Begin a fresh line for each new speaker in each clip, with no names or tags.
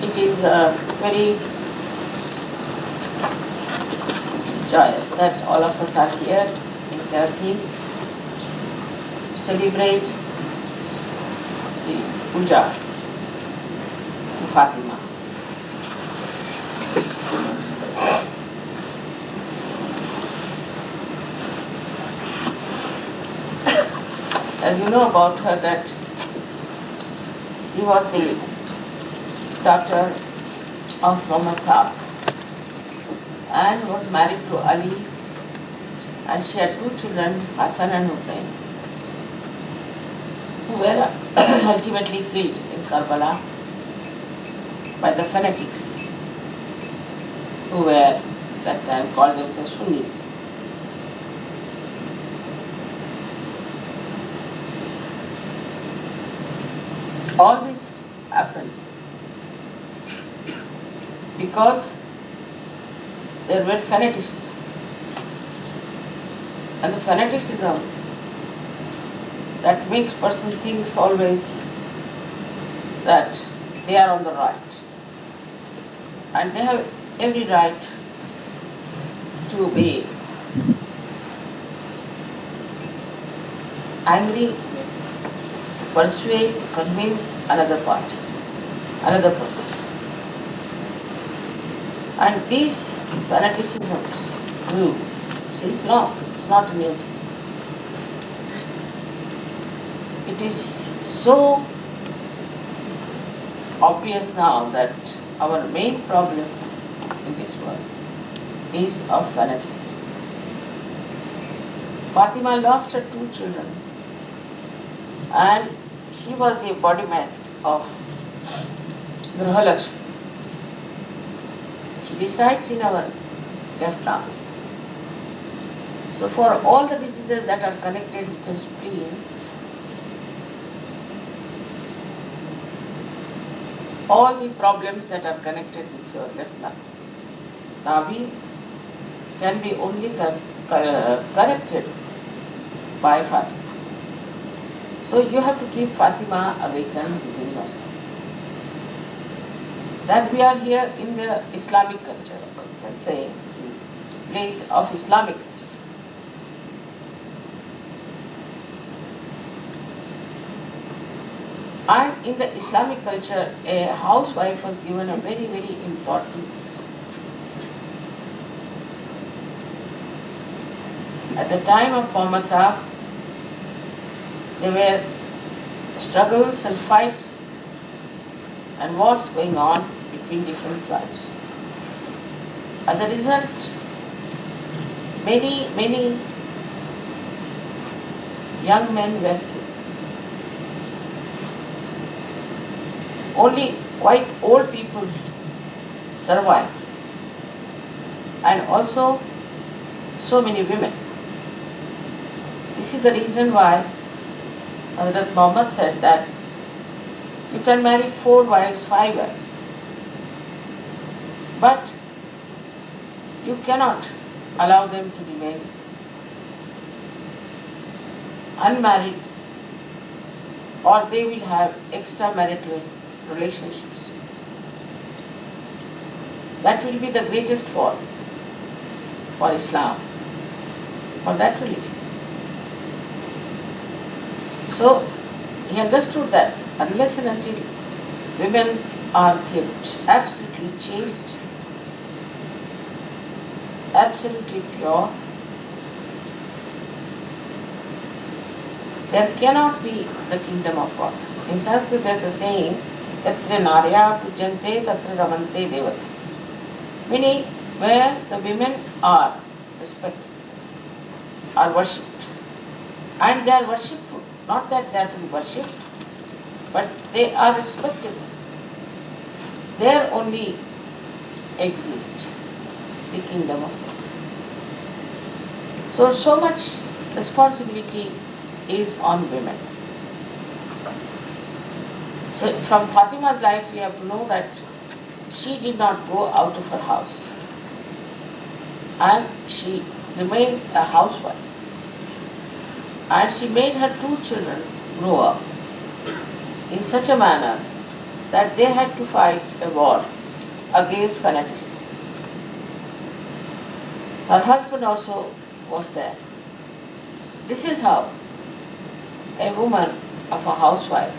It is very joyous that all of us are here in Turkey to celebrate the Puja to Fatima. As you know about her, that she was the daughter of Muhammad Saab and was married to Ali, and she had two children, Hassan and Hussein, who were ultimately killed in Karbala by the fanatics who were that time called themselves Sunnis. All this happened because there were fanatics, and the fanaticism that makes person thinks always that they are on the right, and they have every right to be angry, persuade, convince another party, another person. And these fanaticisms grew since long. It's not a new thing. It is so obvious now that our main problem in this world is of fanaticism. Fatima lost her two children, and she was the embodiment of Grihalakshmi. She resides in our left arm. So for all the diseases that are connected with the spleen, all the problems that are connected with your left navi can be only corrected by Fatima. So you have to keep Fatima awakened within yourself. That we are here in the Islamic culture, let's say this is place of Islamic culture. And in the Islamic culture, a housewife was given a very, very important. At the time of Muhammad Sahib, there were struggles and fights and wars going on between different tribes. As a result, many young men were killed. Only quite old people survived, and also so many women. This is the reason why Hazrat Muhammad said that you can marry 4 wives, 5 wives, but you cannot allow them to remain unmarried, or they will have extramarital relationships. That will be the greatest fall for Islam, for that religion. So he understood that unless and until women are kept absolutely chaste, absolutely pure, there cannot be the kingdom of God. In Sanskrit there is a saying, Tatra Narya Pujante Tatra Ramante Devata. Meaning, where the women are respected, are worshipped. And they are worshipful. Not that they are to be worshipped, but they are respected. There only exists the kingdom of God. So much responsibility is on women. So from Fatima's life we have to know that she did not go out of her house, and she remained a housewife, and she made her 2 children grow up in such a manner that they had to fight a war against fanatics. Her husband also was there. This is how a woman of a housewife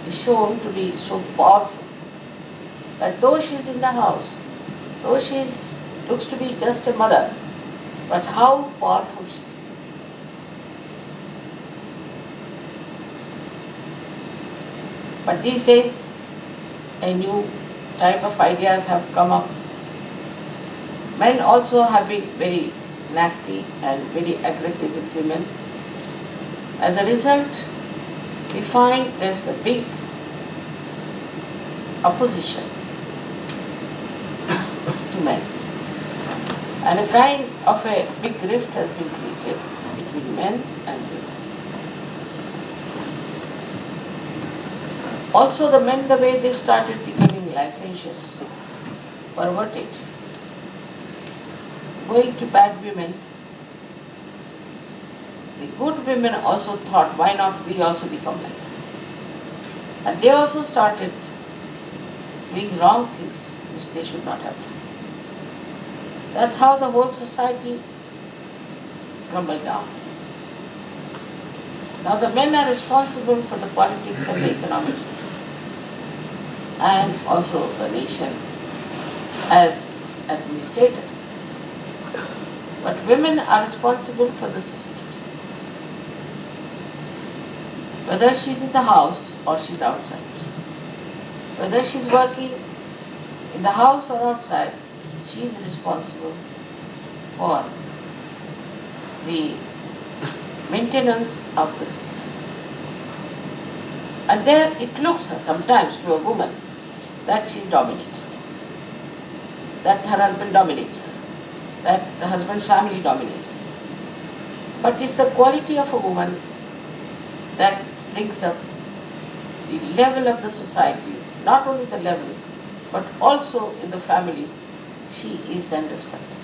is shown to be so powerful that though she is in the house, though she looks to be just a mother, but how powerful she is. But these days, a new type of ideas have come up. Men also have been very nasty and very aggressive with women. As a result, we find there's a big opposition to men. And a kind of a big rift has been created between men and women. Also the men, the way they started becoming licentious, perverted, going to bad women, the good women also thought, why not we also become like that? And they also started doing wrong things which they should not have done. That's how the whole society crumbled down. Now the men are responsible for the politics and the economics, and also the nation as administrators. But women are responsible for the society. Whether she's in the house or she's outside, whether she's working in the house or outside, she's responsible for the maintenance of the society. And there it looks sometimes to a woman that she's dominated, that her husband dominates her, that the husband's family dominates her. But it's the quality of a woman that brings up the level of the society, not only the level, but also in the family, she is then respected.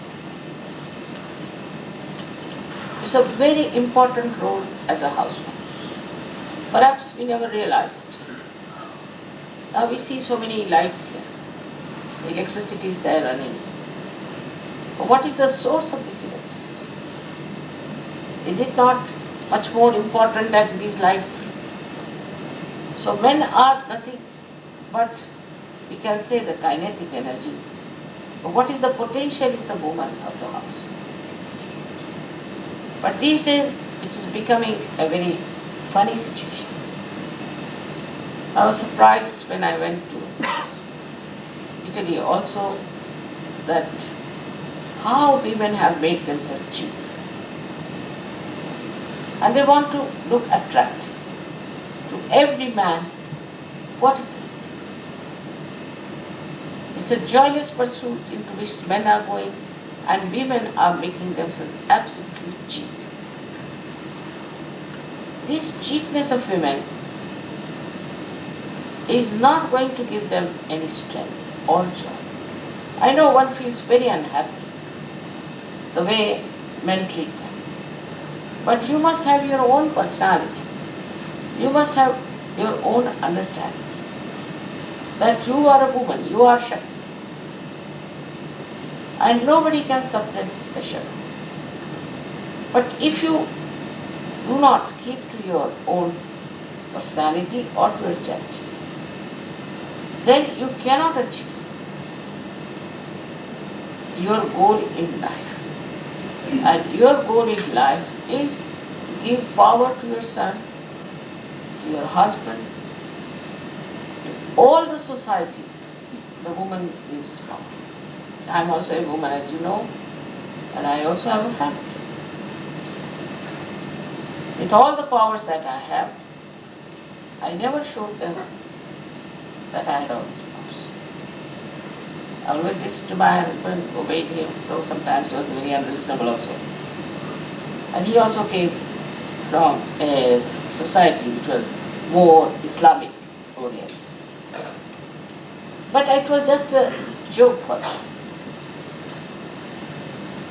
It's a very important role as a housewife. Perhaps we never realize it. Now we see so many lights here. Electricity is there running. But what is the source of this electricity? Is it not much more important than these lights? So men are nothing but, we can say, the kinetic energy. But what is the potential is the woman of the house. But these days, it is becoming a very funny situation. I was surprised when I went to Italy also that how women have made themselves cheap. And they want to look attractive. To every man, what is it? It's a joyous pursuit into which men are going, and women are making themselves absolutely cheap. This cheapness of women is not going to give them any strength or joy. I know one feels very unhappy the way men treat them. But you must have your own personality. You must have your own understanding that you are a woman, you are Shakti. And nobody can suppress the Shakti. But if you do not keep to your own personality or to your chastity, then you cannot achieve your goal in life. And your goal in life is to give power to your son, to your husband, to all the society. The woman gives power. I am also a woman, as you know, and I also have a family. With all the powers that I have, I never showed them that I had all these powers. I always listened to my husband, obeyed him, though sometimes he was very unreasonable also. And he also came from a society which was more Islamic oriented. But it was just a joke for me.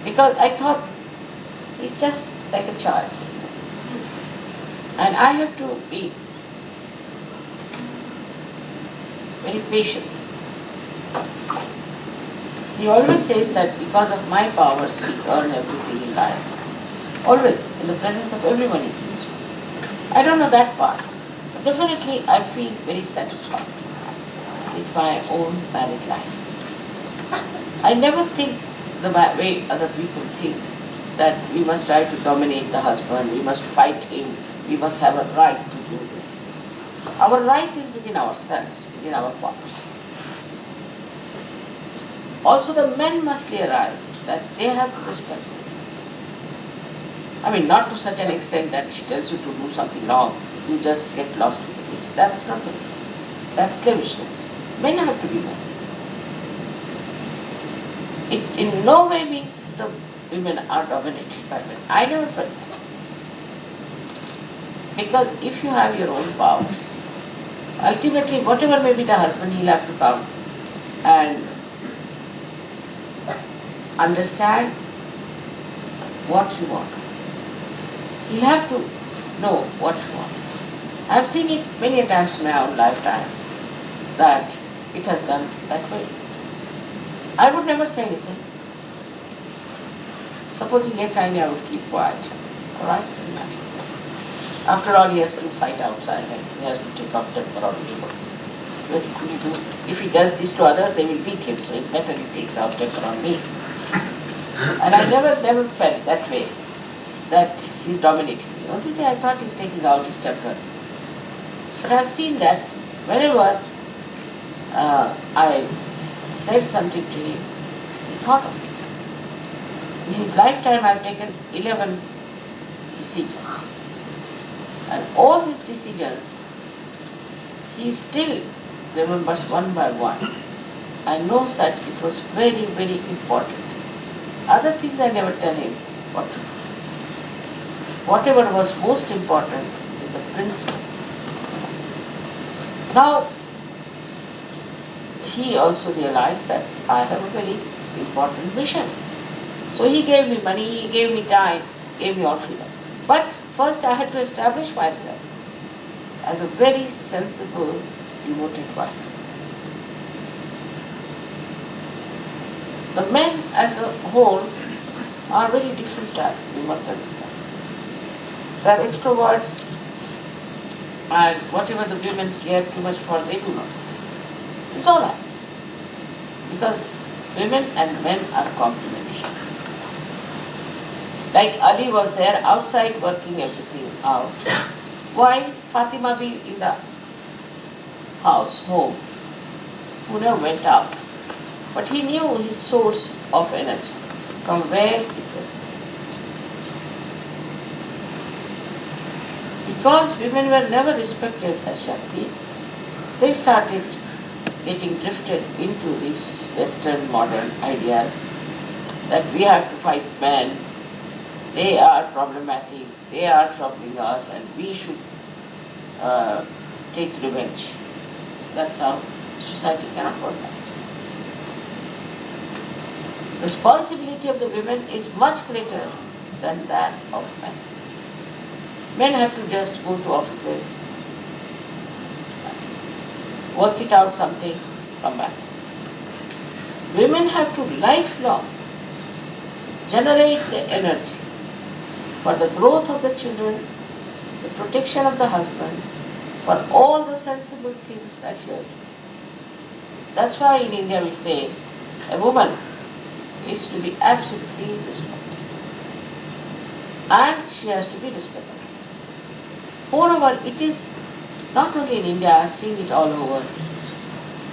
Because I thought he's just like a child. And I have to be very patient. He always says that because of my powers he earned everything in life. Always, in the presence of everyone he says. I don't know that part, but definitely I feel very satisfied with my own married life. I never think the way other people think, that we must try to dominate the husband, we must fight him, we must have a right to do this. Our right is within ourselves, within our powers. Also the men must realize that they have to respect women. I mean, not to such an extent that she tells you to do something wrong, you just get lost with this. That's not it. That's slavishness. Men have to be men. It in no way means the women are dominated by men. I never felt that. Because if you have your own powers, ultimately whatever may be the husband, he'll have to come and understand what you want. He'll have to know what you want. I've seen it many a times in my own lifetime that it has done that way. I would never say anything. Suppose he gets angry, I would keep quiet. Alright? After all, he has to fight outside and he has to take off temper on people. What could he do? If he does this to others, they will beat him, so it's better he takes out temper on me. And I never felt that way, that he's dominating me. Only day I thought he's taking out his temper. But I've seen that whenever I said something to him, he thought of it. In his lifetime I've taken 11 decisions. And all his decisions, he still remembers one by one and knows that it was very, very important. Other things I never tell him what to do. Whatever was most important is the principle. Now, he also realized that I have a very important mission. So he gave me money, he gave me time, gave me all freedom. But first I had to establish myself as a very sensible, devoted wife. The men as a whole are very different type, you must understand. They are extroverts, and whatever the women care too much for, they do not. It's all right. Because women and men are complementary. Like Ali was there outside working everything out. Why Fatima be in the house, home, who never went out? But he knew his source of energy, from where it was. Because women were never respected as Shakti, they started getting drifted into these Western modern ideas that we have to fight men, they are problematic, they are troubling us, and we should take revenge. That's how society cannot work. Responsibility of the women is much greater than that of men. Men have to just go to offices, work it out something, come back. Women have to lifelong generate the energy for the growth of the children, the protection of the husband, for all the sensible things that she has to do. That's why in India we say a woman is to be absolutely respected. And she has to be respected. Moreover, it is not only in India, I have seen it all over,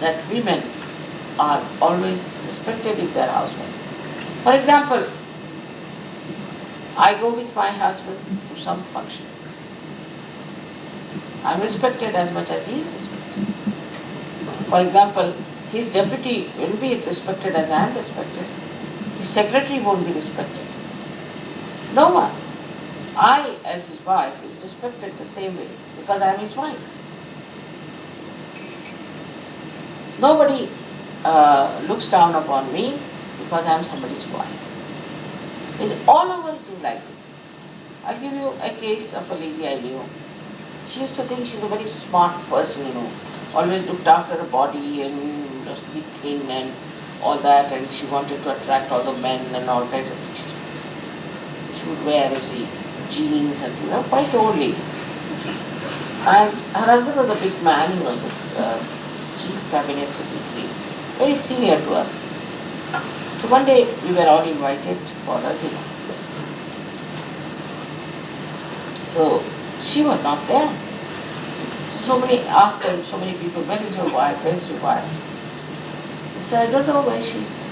that women are always respected if they are housewives. For example, I go with my husband to some function. I am respected as much as he is respected. For example, his deputy will be respected as I am respected. His secretary won't be respected. No one. I, as his wife, is respected the same way because I am his wife. Nobody looks down upon me because I am somebody's wife. It's all over it is like this. I'll give you a case of a lady I knew. She used to think she's a very smart person, always looked after her body and just be thin and all that, and she wanted to attract all the men and all kinds of things. She would wear, jeans and quite old lady. And her husband was a big man, he was a chief cabinet secretary, very senior to us. So one day we were all invited for a dinner. So she was not there. So many asked them, so many people, where is your wife? Where is your wife? They said, I don't know where she is.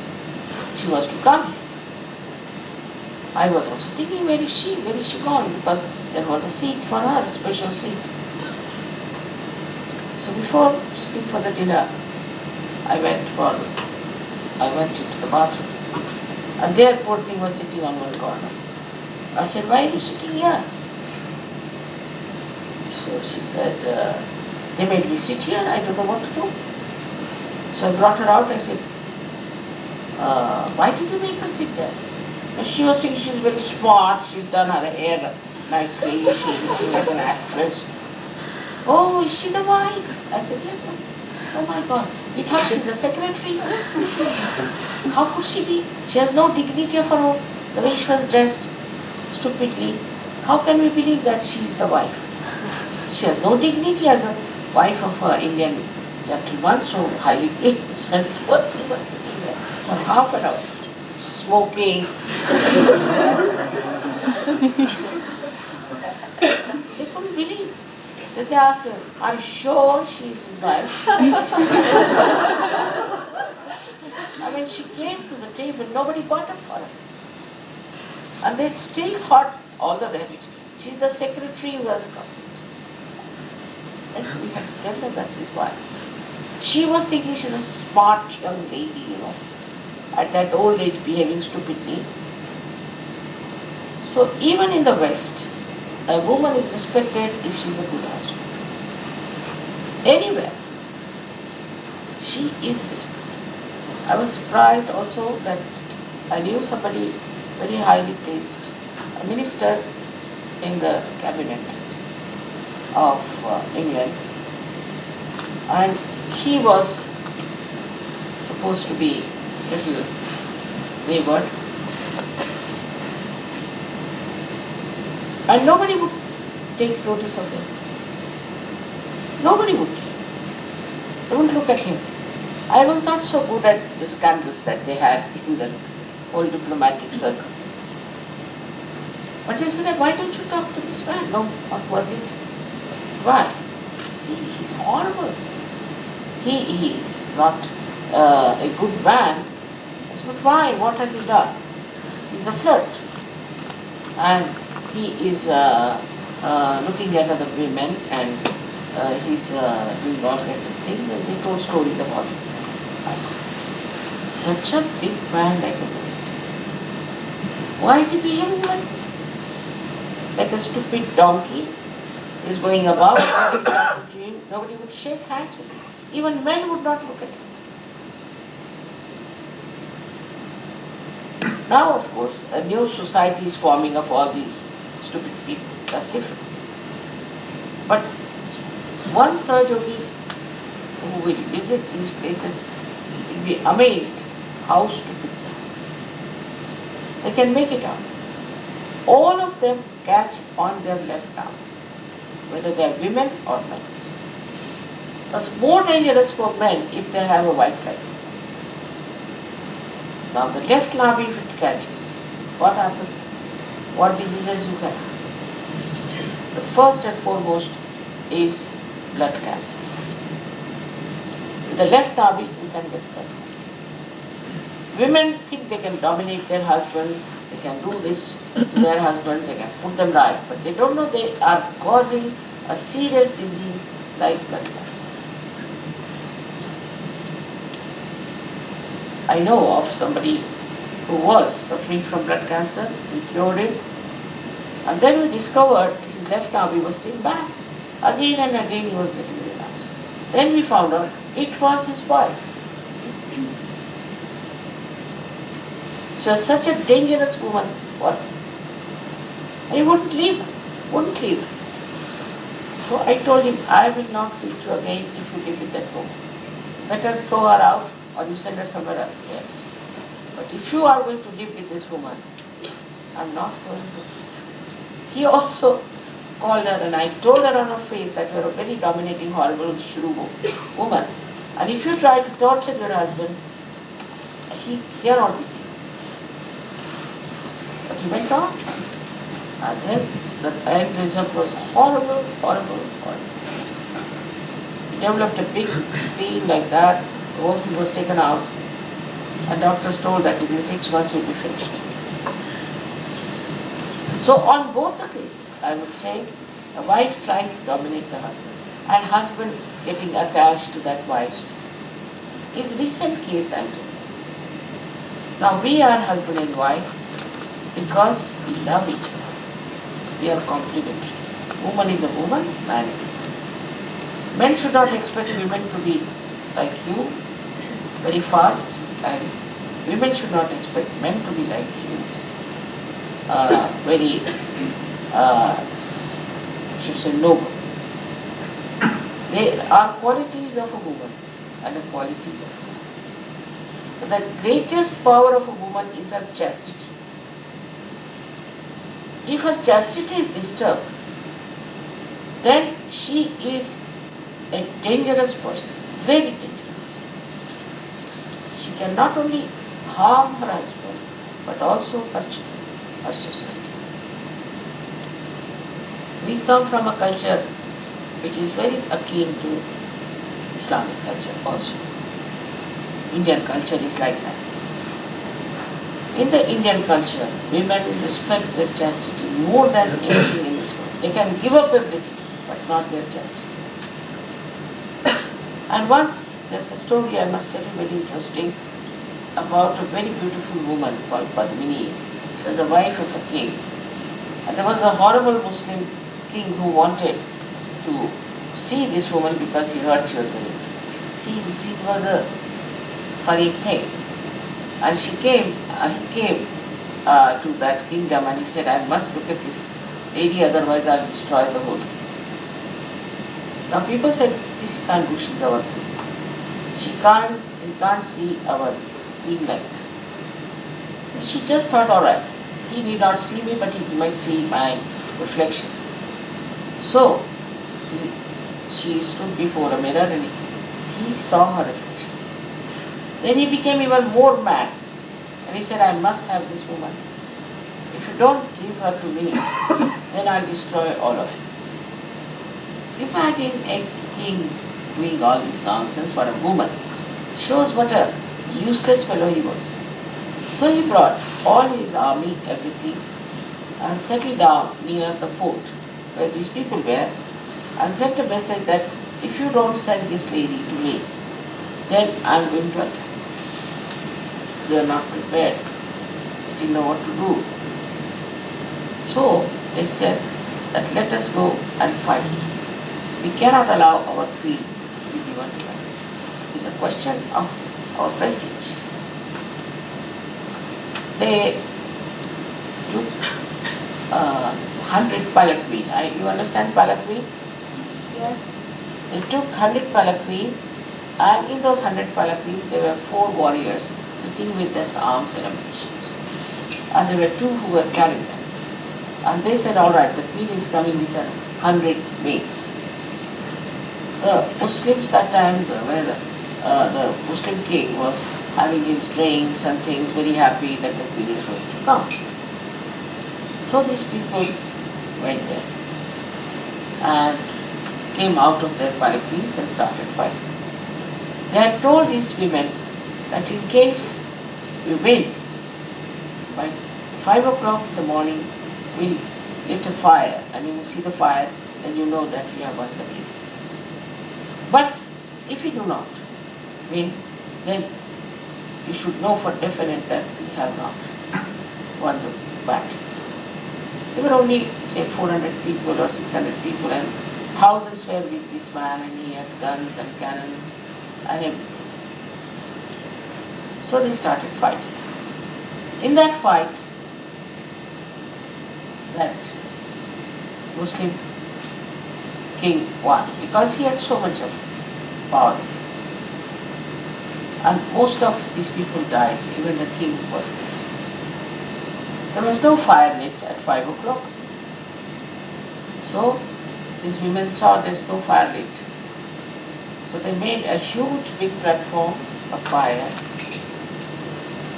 She was to come here. I was also thinking, where is she? Where is she gone? Because there was a seat for her, a special seat. So before sitting for the dinner, I went into the bathroom. And there, poor thing was sitting on one corner. I said, why are you sitting here? So she said, they made me sit here, I don't know what to do. So I brought her out, I said, why did you make her sit there? And she was thinking she's very smart, she's done her hair nicely, she's looking like an actress. Oh, is she the wife? I said, yes, sir. Oh my God. We thought she's the secretary. How could she be? She has no dignity of her own. The way she was dressed, stupidly. How can we believe that she's the wife? She has no dignity as a wife of an Indian gentleman, so highly placed. And poor thing was sitting there for half an hour, smoking. They couldn't believe. Then they asked her, are you sure she's his wife? I mean, she came to the table, nobody bought it for her. And they still thought all the rest. She's the secretary who has come. And we had to tell her that's his wife. She was thinking she's a smart young lady, at that old age behaving stupidly. So even in the West, a woman is respected if she's a good husband. Anywhere, she is respected. I was surprised also that I knew somebody very highly placed, a minister in the cabinet of England, and he was supposed to be little wayward, and nobody would take notice of him. Nobody would. They wouldn't look at him. I was not so good at the scandals that they had in the whole diplomatic circles. But they said, why don't you talk to this man? No, not worth it. Why? See, he's horrible. He is not a good man. I said, but why? What has he done? He's a flirt. And he is looking at other women, and he's doing all kinds of things, and they told stories about him. Such a big man like a minister. Why is he behaving like this? Like a stupid donkey is going about, nobody would shake hands with him. Even men would not look at him. Now, of course, a new society is forming of all these stupid people. That's different. But one Sahajayogi who will visit these places will be amazed how stupid they are. They can make it out. All of them catch on their left arm, whether they are women or men. That's more dangerous for men if they have a white light. Now the left arm, if it catches, what happens? What diseases you have? The first and foremost is blood cancer. With the left arm, you can get blood cancer. Women think they can dominate their husband, they can do this to their husband, they can put them right, but they don't know they are causing a serious disease like blood cancer. I know of somebody who was suffering from blood cancer, we cured him, and then we discovered his left arm was still bad. Again and again he was getting relapsed. Then we found out it was his wife. She was such a dangerous woman for him. And he wouldn't leave her, wouldn't leave her. So I told him, I will not beat you again if you live with that woman. Better throw her out or you send her somewhere else. But if you are going to live with this woman, I'm not going to. He also called her and I told her on her face that you are a very dominating, horrible, shrew woman. And if you try to torture your husband, he cannot be killed. But he went on. And then the end result was horrible, horrible, horrible. He developed a big spleen like that. The whole thing was taken out. And doctors told that within 6 months he would be finished. So on both the cases, I would say, the wife trying to dominate the husband and husband getting attached to that wife. His recent case, I'm telling you. Now we are husband and wife because we love each other. We are complementary. Woman is a woman, man is a man. Men should not expect women to be like you, very fast, and women should not expect men to be like you, very, should say, noble. They are qualities of a woman and the qualities of a man. But the greatest power of a woman is her chastity. If her chastity is disturbed, then she is a dangerous person, very dangerous. She can not only harm her husband, but also her children, her society. We come from a culture which is very akin to Islamic culture also. Indian culture is like that. In the Indian culture, women respect their chastity more than anything in this world. They can give up everything, but not their chastity. And once, there's a story I must tell you very interesting about a very beautiful woman called Padmini. She was the wife of a king. And there was a horrible Muslim king who wanted to see this woman because he heard she was very beautiful. See, this was a funny thing. And he came to that kingdom and he said, I must look at this lady, otherwise I'll destroy the whole thing. Now people said, this can't do, she's our queen. You can't see our queen like that. She just thought, all right, he need not see me, but he might see my reflection. So, she stood before a mirror and he saw her reflection. Then he became even more mad. And he said, I must have this woman. If you don't give her to me, then I'll destroy all of you. Imagine a king doing all this nonsense for a woman. Shows what a useless fellow he was. So he brought all his army, everything, and settled down near the fort where these people were, and sent a message that if you don't send this lady to me, then I'm going to attack. They are not prepared. They didn't know what to do. So they said that let us go and fight. We cannot allow our queen to be given to them. It's a question of our prestige. They took 100 palanquin. You understand palanquin?
Yes.
They took 100 palanquin, and in those 100 palanquin there were 4 warriors sitting with their arms and ammunition. And there were 2 who were carrying them. And they said, all right, the queen is coming with 100 maids. The Muslims that time, where the Muslim king was having his drinks and things, very happy that the queen is going to come. So these people went there and came out of their palanquins and started fighting. They had told these women that in case we win, by 5 o'clock in the morning, we'll lit a fire, and you will see the fire, then you know that we have won the case. But if we do not win, then you should know for definite that we have not won the battle. There were only, say, 400 people or 600 people, and thousands were with this man, and he had guns and cannons and everything. So they started fighting. In that fight, that Muslim king won because he had so much of power. And most of these people died, even the king was killed. There was no fire lit at 5 o'clock. So these women saw there's no fire lit. So they made a huge big platform of fire.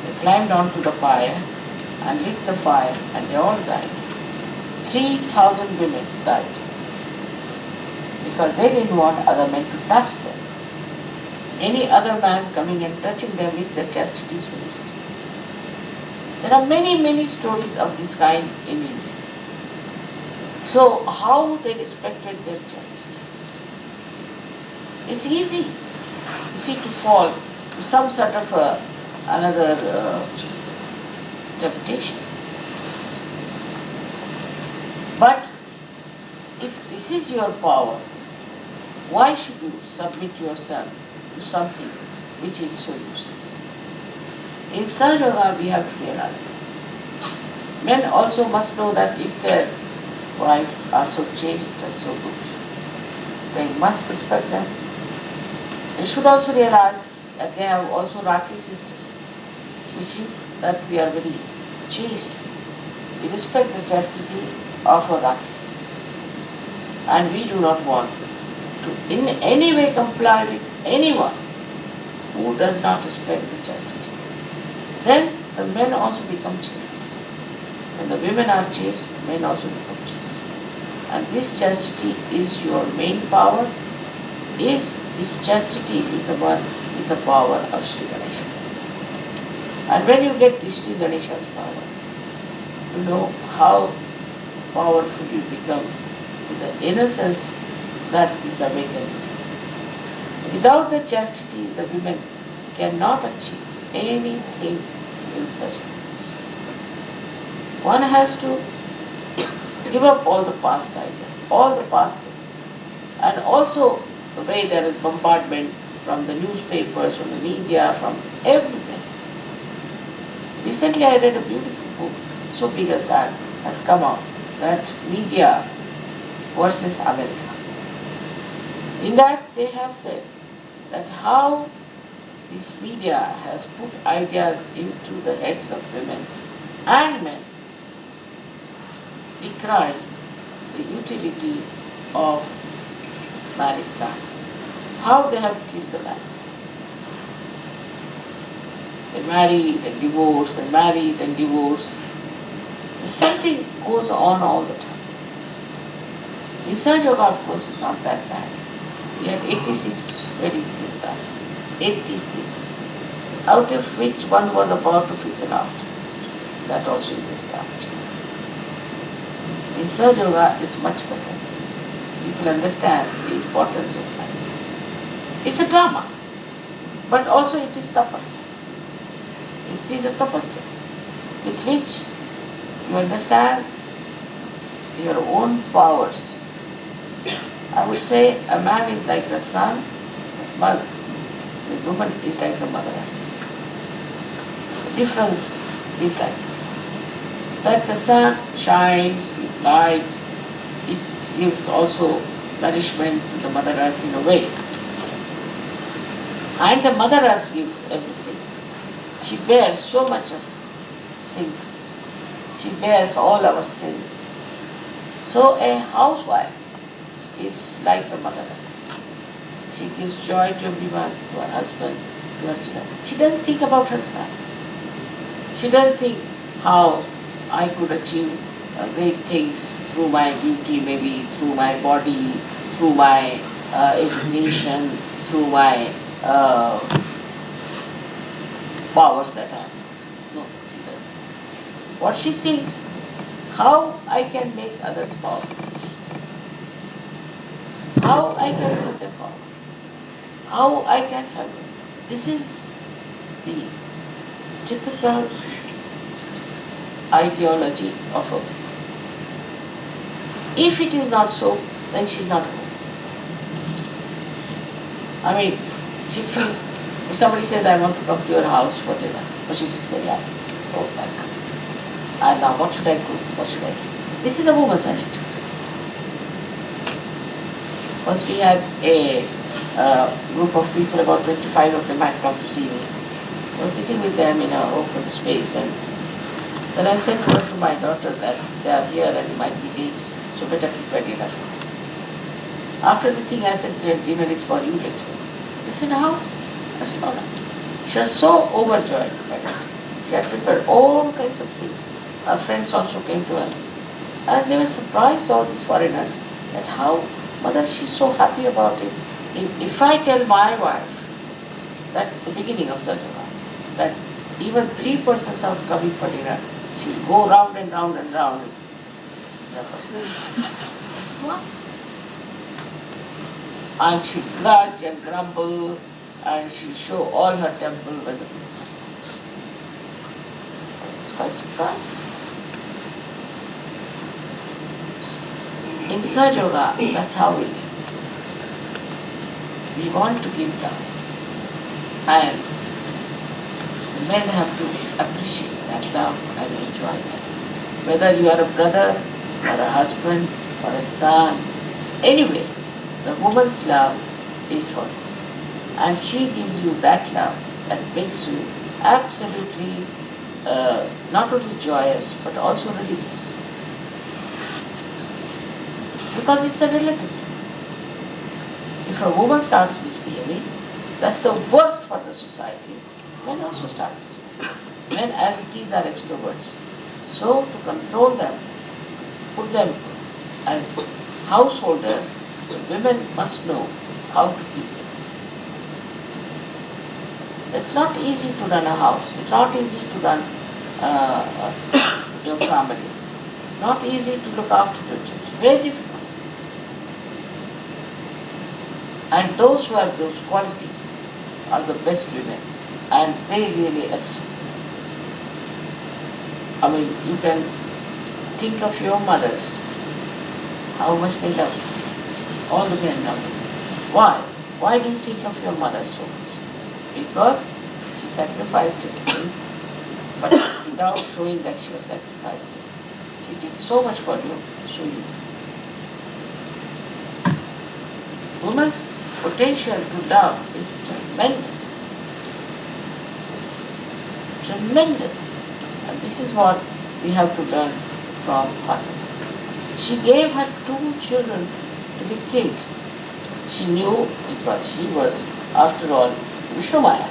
They climbed onto the fire and lit the fire and they all died. 3,000 women died because they didn't want other men to touch them. Any other man coming and touching them means their chastity is finished. There are many, many stories of this kind in India. So how they respected their chastity? It's easy to fall to some sort of another temptation. But if this is your power, why should you submit yourself to something which is so useless? In Sahajayoga we have to realize that. Men also must know that if their wives are so chaste and so good, they must respect them. They should also realize that they have also Rakhi sisters, which is that we are very chaste. We respect the chastity of our Rakhi sister. And we do not want to in any way comply with anyone who does not respect the chastity. Then the men also become chaste. When the women are chaste, men also become chaste. And this chastity is your main power. This chastity is the power of Sri Ganesha. And when you get this Sri Ganesha's power, you know how powerful you become with the innocence that is awakened. So without the chastity, the women cannot achieve anything in such a way. One has to give up all the past ideas, all the past things. And also the way there is bombardment from the newspapers, from the media, from everywhere. Recently I read a beautiful book, so big as that, has come out, that media versus America. In that they have said that how this media has put ideas into the heads of women and men, decrying the utility of married life. How they have killed the life. They marry, they divorce, they marry, then divorce. Something goes on all the time. In Sahajayoga, of course, is not that bad. We had 86 weddings this time. 86. Out of which one was about to fizzle out. That also is established. In Sahajayoga is much better. People understand the importance of marriage. It's a drama, but also it is tapas. It is a tapasya with which you understand your own powers. I would say a man is like the sun, but the woman is like the mother earth. The difference is like this. That the sun shines with light, it gives also nourishment to the mother earth in a way. And the mother earth gives everything. She bears so much of things. She bears all our sins. So a housewife is like the mother earth. She gives joy to everyone, to her husband, to her children. She doesn't think about herself. She doesn't think how I could achieve great things through my beauty, maybe through my body, through my education, through my powers that I have. No, she doesn't. What she thinks, how I can make others powerful. How I can make them powerful. How I can help them. This is the typical ideology of a woman. If it is not so, then she is not a woman. I mean, she feels, if somebody says, I want to come to your house for dinner, but she feels very happy. Oh, welcome. And now what should I cook? What should I do? This is a woman's attitude. Once we had a group of people, about 25 of them had come to see me. I was sitting with them in an open space, and then I sent word to my daughter that they are here and might be late, so better prepare dinner. After the thing, I said, dinner is for you, let's go. They said, how? I said, no, no. She was so overjoyed by that. She had prepared all kinds of things. Her friends also came to her. And they were surprised, all these foreigners, that how, mother, she's so happy about it. If I tell my wife, that the beginning of Sahajayoga, that even 3 persons are coming for dinner, she'll go round and round and round. What? And she'll grudge and grumble, and she'll show all her temple when the people. It's quite surprised. In Sahajayoga, that's how we live. We want to give love. And the men have to appreciate that love and enjoy that. Whether you are a brother, or a husband, or a son, anyway, the woman's love is for you. And she gives you that love that makes you absolutely not only joyous, but also religious. Because it's a relative. If a woman starts misbehaving, that's the worst for the society. Men also start misbehaving. Men as it is are extroverts. So to control them, put them as householders, the women must know how to keep them. It's not easy to run a house. It's not easy to run your family. It's not easy to look after your children. It's very difficult. And those who have those qualities are the best women, and they really excel. I mean, you can think of your mothers, how much they love you. All the men love you. Why? Why do you think of your mother so much? Because she sacrificed everything, but without showing that she was sacrificing. She did so much for you, so you. Woman's potential to love is tremendous. Tremendous. And this is what we have to learn from Fatima. She gave her 2 children to be killed. She knew because she was, after all, Vishnu Maya.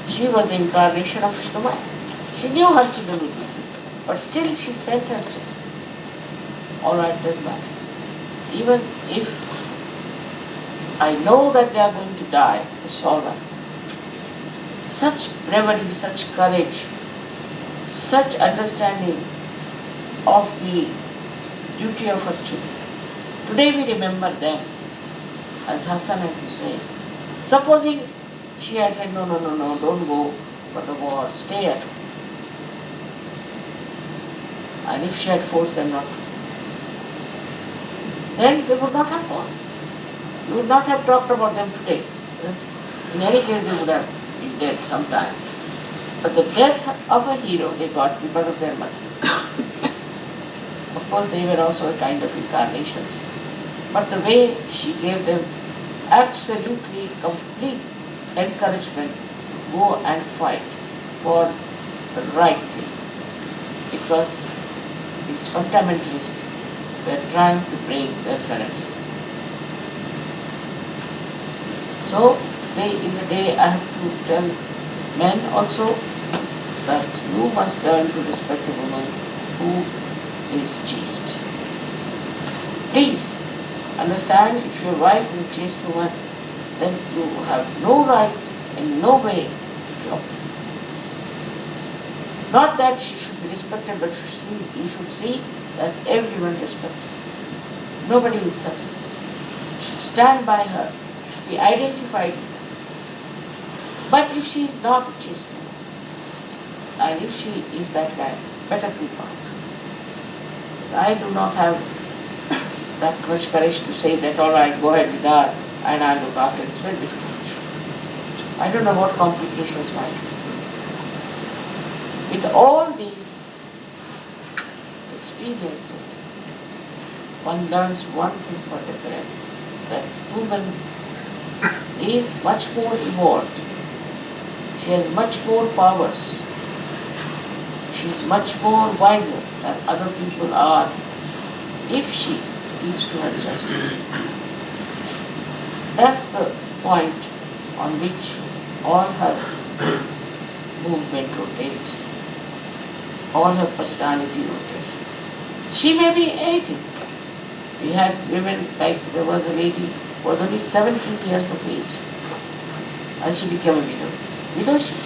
She was the incarnation of Vishnu Maya. She knew her children would be killed, but still she sent her children. All right, doesn't matter. Even if I know that they are going to die, it's all right. Such bravery, such courage, such understanding of the duty of her children. Today we remember them as Hassan and Hussein. Supposing she had said, no, no, no, no, don't go for the war, stay at home. And if she had forced them not to, then they would not have gone. We would not have talked about them today. In any case, they would have been dead sometime. But the death of a hero they got because of their mother. Of course, they were also a kind of incarnations. But the way she gave them absolutely complete encouragement to go and fight for the right thing. Because these fundamentalists were trying to bring their fanaticism. So today is a day I have to tell men also that you must learn to respect a woman who is chaste. Please understand, if your wife is a chaste woman, then you have no right in no way to drop her. Not that she should be respected, but you should see that everyone respects her. Nobody insults her. You should stand by her. You should be identified with her. But if she is not a chaste woman, and if she is that kind, better keep on. I do not have that much courage to say that, all right, go ahead with her, and I'll look after it. It's very difficult. I don't know what complications might be. With all these experiences, one learns one thing for definite. that woman is much more evolved. She has much more powers. She is much more wiser than other people are if she keeps to her chastity. That's the point on which all her movement rotates, all her personality rotates. She may be anything. We had women, like there was a lady who was only 17 years of age and she became a widow. Widowship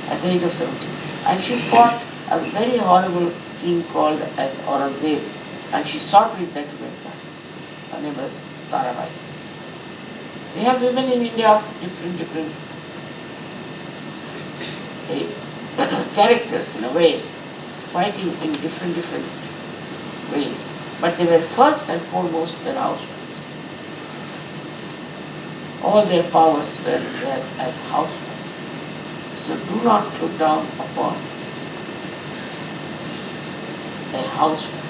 at the age of 17. And she fought a very horrible king called as Aurangzeb, and she sought retrenchment. Her name was Tarabai. We have women in India of different characters in a way, fighting in different ways. But they were first and foremost their housewives. All their powers were there as housewives. So do not look down upon a housewife.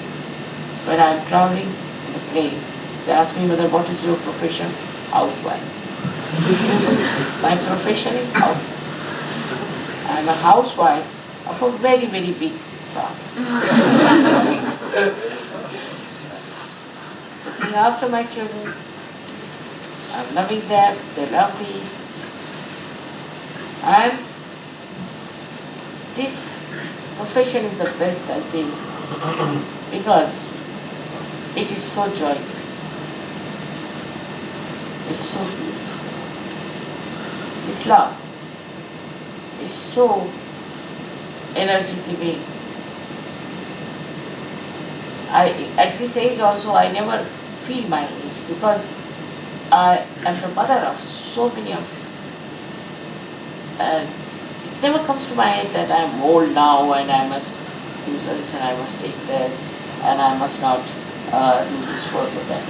When I am traveling in the plane, they ask me whether what is your profession? Housewife. My profession is housewife. I am a housewife of a very big farm. Looking after my children, I am loving them, they love me. And this profession is the best, I think, because it is so joyful. It's so beautiful. Islam is so energy giving. At this age also, I never feel my age because I am the mother of so many of you. And it never comes to my head that I am old now and I must do this and I must take rest and I must not do this for them.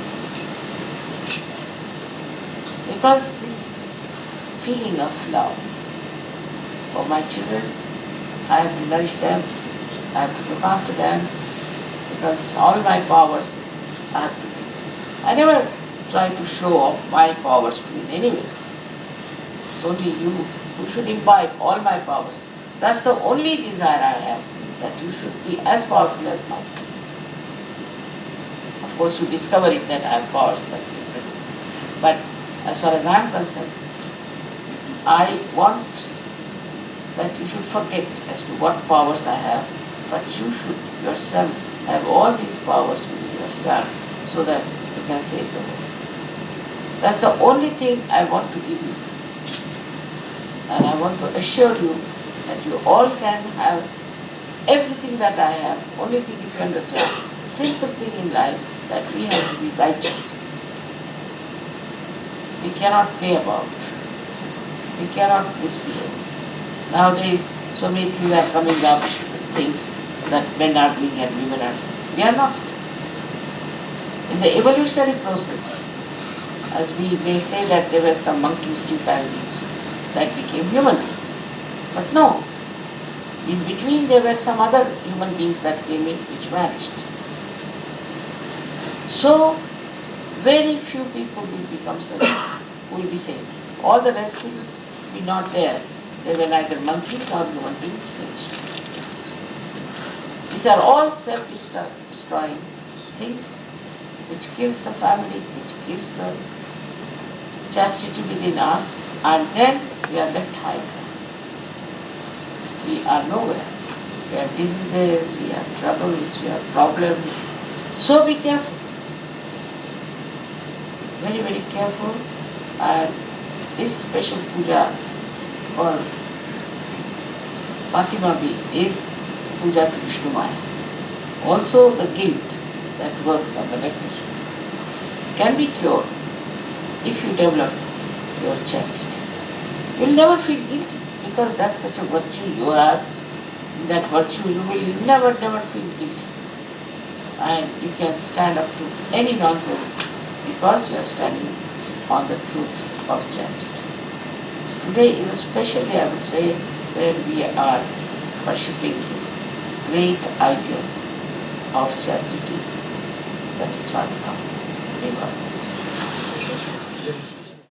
Because this feeling of love for my children, I have to nourish them, I have to look after them, because all my powers I have to give. I never try to show off my powers to you in any way. It's only you who should imbibe all my powers. That's the only desire I have, that you should be as powerful as myself. Of course, you discover it that I have powers, that's different. But as far as I am concerned, I want that you should forget as to what powers I have, but you should yourself have all these powers within yourself so that you can save the world. That's the only thing I want to give you. And I want to assure you that you all can have everything that I have. Only thing if you understand, simple thing in life, that we have to be righteous. We cannot play about. We cannot misbehave. Nowadays, so many things are coming up, things that men are doing and women are doing. We are not. In the evolutionary process, as we may say that there were some monkeys, chimpanzees, that became human beings. But no, in between there were some other human beings that came in which vanished. So, very few people will become servants, who will be saved. All the rest will be not there. They were neither monkeys nor human beings finished. These are all self-destroying things which kills the family, which kills the chastity within us, and then we are left high. We are nowhere. We have diseases, we have troubles, we have problems. So be careful. Very careful. And this special puja for Fatima is puja to Vishnu Maya. Also the guilt that works on the definition can be cured if you develop your chastity. You will never feel guilty because that's such a virtue you have. That virtue you will never feel guilty. And you can stand up to any nonsense because you are standing on the truth of chastity. Today is a special day, I would say, where we are worshipping this great ideal of chastity. That is what we want.